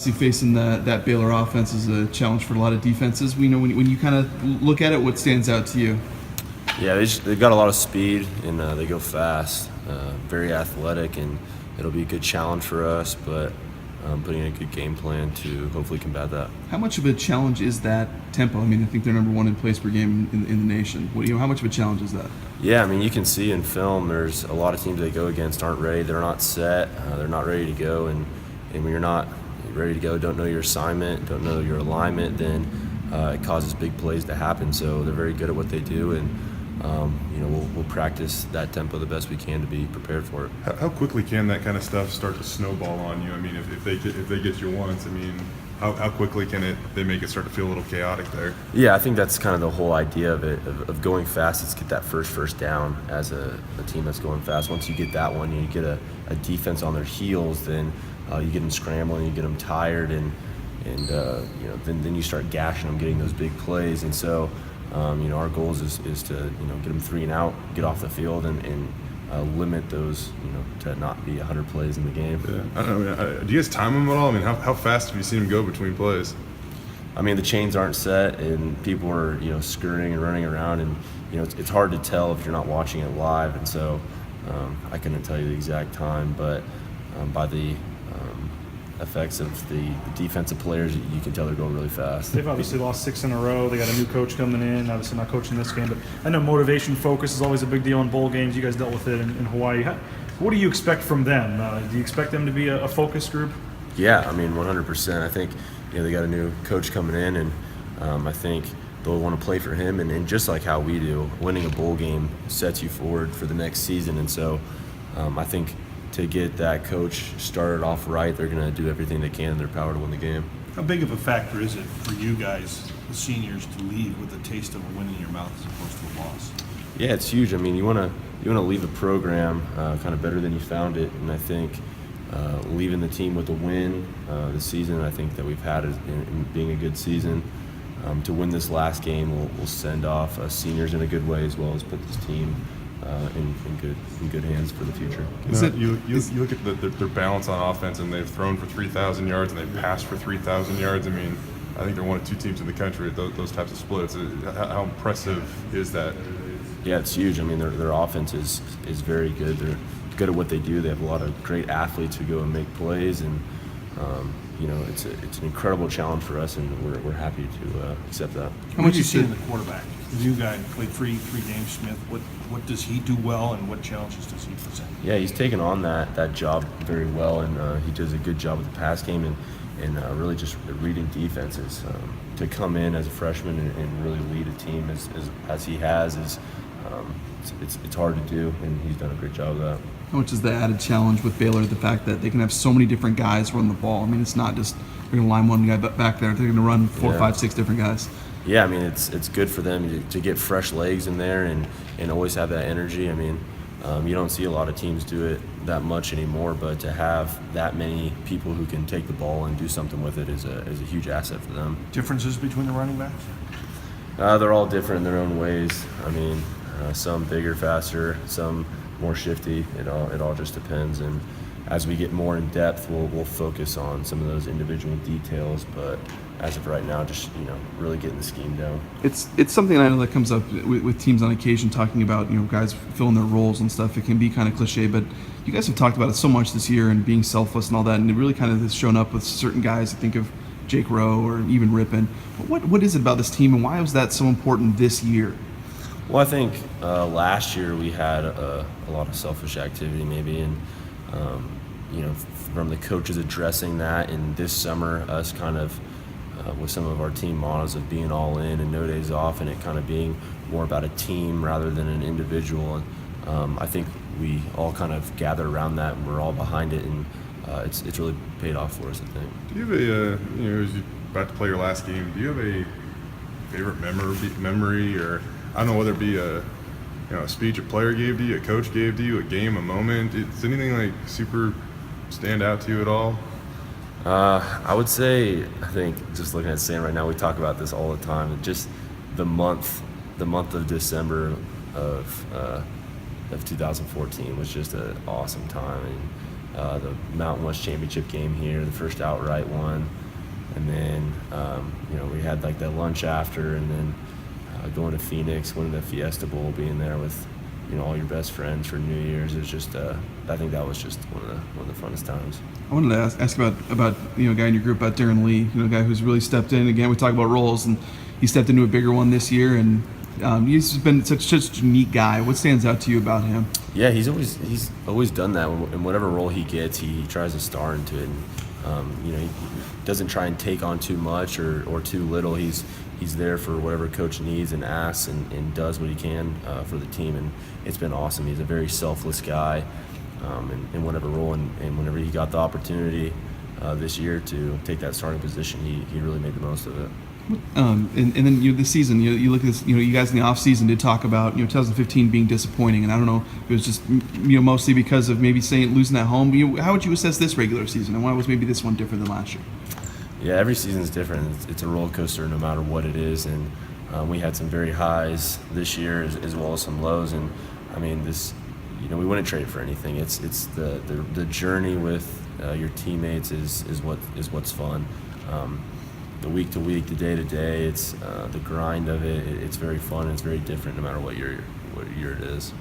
Facing that Baylor offense is a challenge for a lot of defenses. We know when you kind of look at it, what stands out to you? Yeah, they've got a lot of speed and they go fast, very athletic, and it'll be a good challenge for us, but putting in a good game plan to hopefully combat that. How much of a challenge is that tempo? I mean, I think they're number one in plays per game in the nation. How much of a challenge is that? Yeah, I mean, you can see in film there's a lot of teams they go against aren't ready. They're not set. They're not ready to go, and when you're not ready to go, don't know your assignment, don't know your alignment, then it causes big plays to happen. So they're very good at what they do, and we'll practice that tempo the best we can to be prepared for it. How quickly can that kind of stuff start to snowball on you? I mean, if they get you once, I mean, how quickly can they make it start to feel a little chaotic there? Yeah, I think that's kind of the whole idea of it, of going fast. Is get that first down as a team that's going fast. Once you get that one, you get a defense on their heels, then you get them scrambling, you get them tired, and then you start gashing them, getting those big plays. And so, our goal is to get them 3 and out, get off the field, and limit those, to not be 100 plays in the game. Yeah. I don't know, do you guys time them at all? I mean, how fast have you seen them go between plays? I mean, the chains aren't set, and people are skirting and running around, and it's hard to tell if you're not watching it live. And so, I couldn't tell you the exact time, but by the effects of the defensive players, you can tell they're going really fast. They've obviously lost 6 in a row. They got a new coach coming in, obviously not coaching this game, but I know motivation, focus is always a big deal in bowl games. You guys dealt with it in Hawaii. What do you expect from them? Do you expect them to be a focus group? Yeah, I mean, 100%. I think they got a new coach coming in, and I think they'll want to play for him, and just like how we do, winning a bowl game sets you forward for the next season. And so I think to get that coach started off right, they're going to do everything they can in their power to win the game. How big of a factor is it for you guys, the seniors, to leave with a taste of a win in your mouth as opposed to a loss? Yeah, it's huge. I mean, you want to leave the program kind of better than you found it, and I think leaving the team with a win this season, I think that we've had in being a good season. To win this last game, we'll send off seniors in a good way, as well as put this team in good hands for the future. You look at their balance on offense, and they've thrown for 3,000 yards and they've passed for 3,000 yards. I mean, I think they're one of 2 teams in the country at those types of splits. How impressive is that? Yeah, it's huge. I mean, their offense is very good. They're good at what they do. They have a lot of great athletes who go and make plays, and it's an incredible challenge for us, and we're happy to accept that. How much you see in the quarterback? The new guy played three games, Smith. What does he do well, and what challenges does he present? Yeah, he's taken on that job very well, and he does a good job with the pass game and really just reading defenses. To come in as a freshman and really lead a team as he has is it's hard to do, and he's done a great job of that. How much is the added challenge with Baylor, the fact that they can have so many different guys run the ball? I mean, it's not just they're going to line one guy back there. They're going to run 4, 5, 6 different guys. Yeah, I mean, it's good for them to get fresh legs in there and always have that energy. I mean, you don't see a lot of teams do it that much anymore, but to have that many people who can take the ball and do something with it is a huge asset for them. Differences between the running backs? They're all different in their own ways. I mean, some bigger, faster, some more shifty. It all just depends. And as we get more in depth, we'll focus on some of those individual details. But as of right now, just really getting the scheme down. It's something I know that comes up with teams on occasion, talking about guys filling their roles and stuff. It can be kind of cliche, but you guys have talked about it so much this year and being selfless and all that, and it really kind of has shown up with certain guys. I think of Jake Rowe or even Rippon. What is it about this team, and why was that so important this year? Well, I think last year we had a lot of selfish activity maybe, and from the coaches addressing that, and this summer us kind of with some of our team models of being all in and no days off, and it kind of being more about a team rather than an individual. And I think we all kind of gathered around that, and we're all behind it, and it's really paid off for us, I think. Do you have as you're about to play your last game, do you have a favorite memory, or I don't know, whether it be a speech a player gave to you, a coach gave to you, a game, a moment? Does anything like super stand out to you at all? I would say, I think, just looking at Sam right now, we talk about this all the time. Just the month of December of 2014 was just an awesome time. And the Mountain West Championship game here, the first outright one, and then we had like that lunch after, and then going to Phoenix, winning the Fiesta Bowl, being there with all your best friends for New Year's. It was just I think that was just one of the funnest times. I wanted to ask about a guy in your group, about Darren Lee, a guy who's really stepped in. Again, we talk about roles, and he stepped into a bigger one this year, and he's been such a unique guy. What stands out to you about him? Yeah, he's always done that. In whatever role he gets, he tries to star into it. And, he doesn't try and take on too much or too little. He's there for whatever coach needs and asks and does what he can for the team. And it's been awesome. He's a very selfless guy in whatever role. And whenever he got the opportunity this year to take that starting position, he really made the most of it. And then this season, you look at this. You guys in the off season did talk about 2015 being disappointing, and I don't know if it was just mostly because of maybe losing at home. How would you assess this regular season, and why was maybe this one different than last year? Yeah, every season's different. It's a roller coaster no matter what it is, and we had some very highs this year as well as some lows. And I mean, we wouldn't trade for anything. It's the journey with your teammates is what's fun. The week to week, the day to day, it's the grind of it. It's very fun. It's very different no matter what year it is.